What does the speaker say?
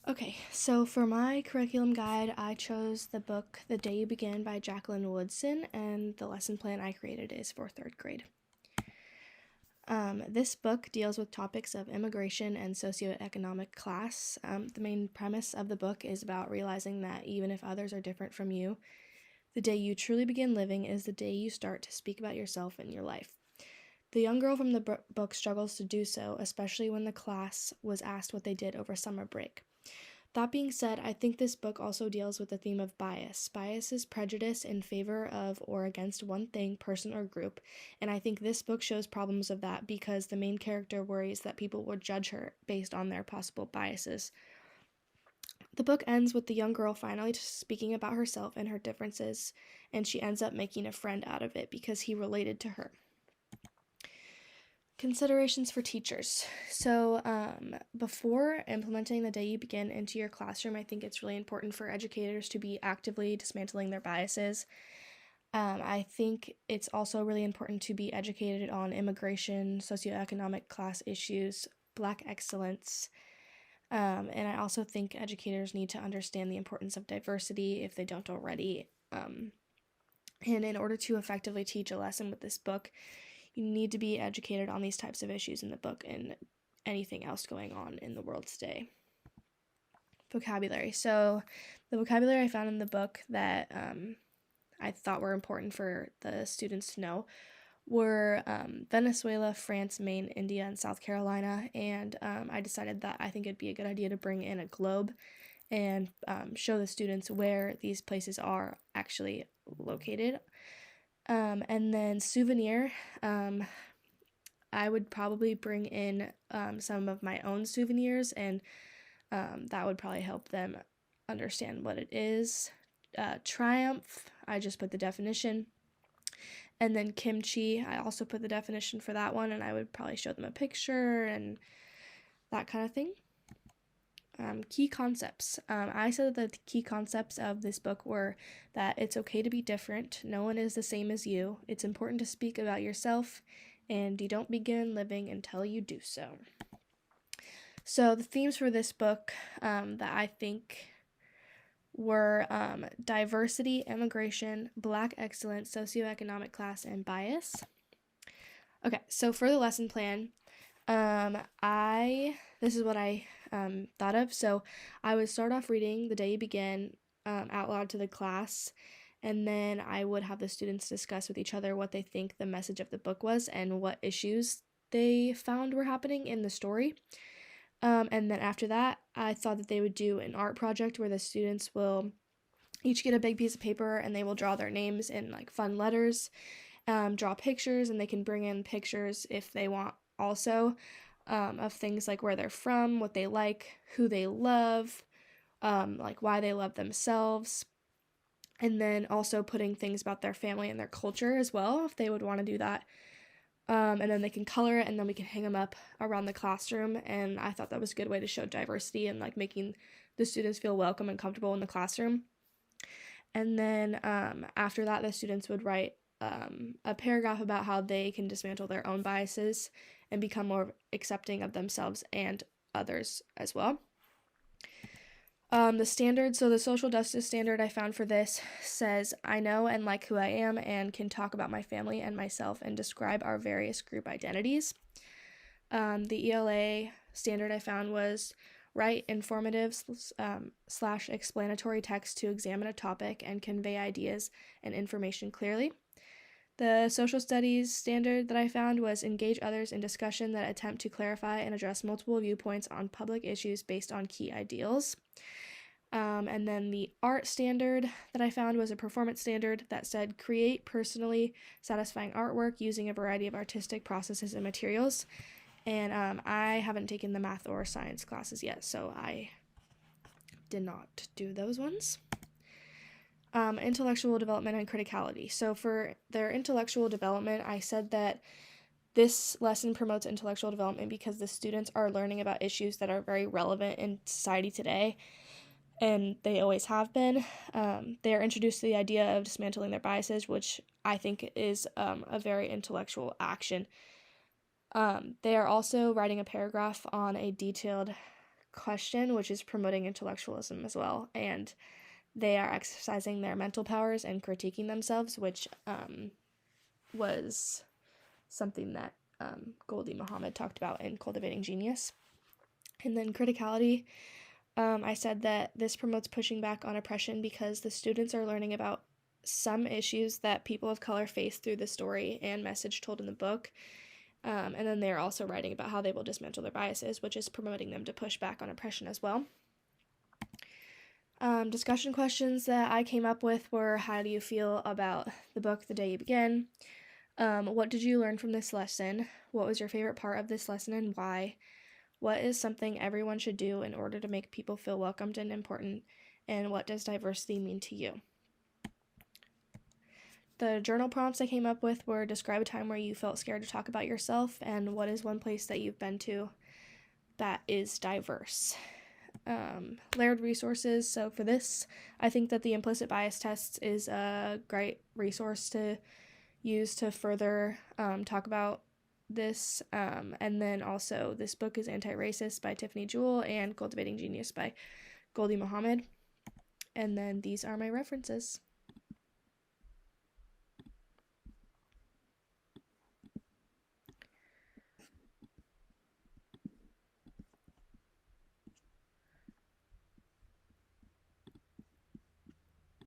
Okay, so for my curriculum guide, I chose the book The Day You Begin by Jacqueline Woodson, and the lesson plan I created is for third grade. This book deals with topics of immigration and socioeconomic class. The main premise of the book is about realizing that even if others are different from you, the day you truly begin living is the day you start to speak about yourself and your life. The young girl from the book struggles to do so, especially when the class was asked what they did over summer break. That being said, I think this book also deals with the theme of bias. Bias is prejudice in favor of or against one thing, person, or group, and I think this book shows problems of that because the main character worries that people will judge her based on their possible biases. The book ends with the young girl finally speaking about herself and her differences, and she ends up making a friend out of it because he related to her. Considerations for teachers. So, before implementing The Day You Begin into your classroom, I think it's really important for educators to be actively dismantling their biases. I think it's also really important to be educated on immigration, socioeconomic class issues, Black excellence, and I also think educators need to understand the importance of diversity if they don't already. And in order to effectively teach a lesson with this book, you need to be educated on these types of issues in the book and anything else going on in the world today. Vocabulary. So, the vocabulary I found in the book that I thought were important for the students to know were Venezuela, France, Maine, India, and South Carolina. And I decided that I think it'd be a good idea to bring in a globe and show the students where these places are actually located. And then souvenir, I would probably bring in some of my own souvenirs, and that would probably help them understand what it is. Triumph, I just put the definition. And then kimchi, I also put the definition for that one, and I would probably show them a picture and that kind of thing. Key concepts. I said that the key concepts of this book were that it's okay to be different, no one is the same as you, it's important to speak about yourself, and you don't begin living until you do so. So the themes for this book that I think were diversity, immigration, Black excellence, socioeconomic class, and bias. Okay, so for the lesson plan, this is what I thought of. So I would start off reading The Day You Begin out loud to the class, and then I would have the students discuss with each other what they think the message of the book was and what issues they found were happening in the story. And then after that, I thought that they would do an art project where the students will each get a big piece of paper and they will draw their names in like fun letters, draw pictures, and they can bring in pictures if they want also of things like where they're from, what they like, who they love, like why they love themselves, and then also putting things about their family and their culture as well if they would want to do that. And then they can color it, and then we can hang them up around the classroom, and I thought that was a good way to show diversity and like making the students feel welcome and comfortable in the classroom. And then after that, the students would write a paragraph about how they can dismantle their own biases and become more accepting of themselves and others as well. The standard, so the social justice standard I found for this says, I know and like who I am and can talk about my family and myself and describe our various group identities. The ELA standard I found was write informative / explanatory text to examine a topic and convey ideas and information clearly. The social studies standard that I found was engage others in discussion that attempt to clarify and address multiple viewpoints on public issues based on key ideals. And then the art standard that I found was a performance standard that said create personally satisfying artwork using a variety of artistic processes and materials. And I haven't taken the math or science classes yet, so I did not do those ones. Intellectual development and criticality. So for their intellectual development, I said that this lesson promotes intellectual development because the students are learning about issues that are very relevant in society today, and they always have been. They are introduced to the idea of dismantling their biases, which I think is a very intellectual action. They are also writing a paragraph on a detailed question, which is promoting intellectualism as well. And they are exercising their mental powers and critiquing themselves, which was something that Gholdy Muhammad talked about in Cultivating Genius. And then criticality, I said that this promotes pushing back on oppression because the students are learning about some issues that people of color face through the story and message told in the book. And then they're also writing about how they will dismantle their biases, which is promoting them to push back on oppression as well. Discussion questions that I came up with were, how do you feel about the book The Day You Begin? What did you learn from this lesson? What was your favorite part of this lesson and why? What is something everyone should do in order to make people feel welcomed and important? And what does diversity mean to you? The journal prompts I came up with were, describe a time where you felt scared to talk about yourself, and what is one place that you've been to that is diverse. Layered resources. So for this, I think that the implicit bias tests is a great resource to use to further talk about this. And then also, this book is Anti-Racist by Tiffany Jewell and Cultivating Genius by Gholdy Muhammad. And then these are my references.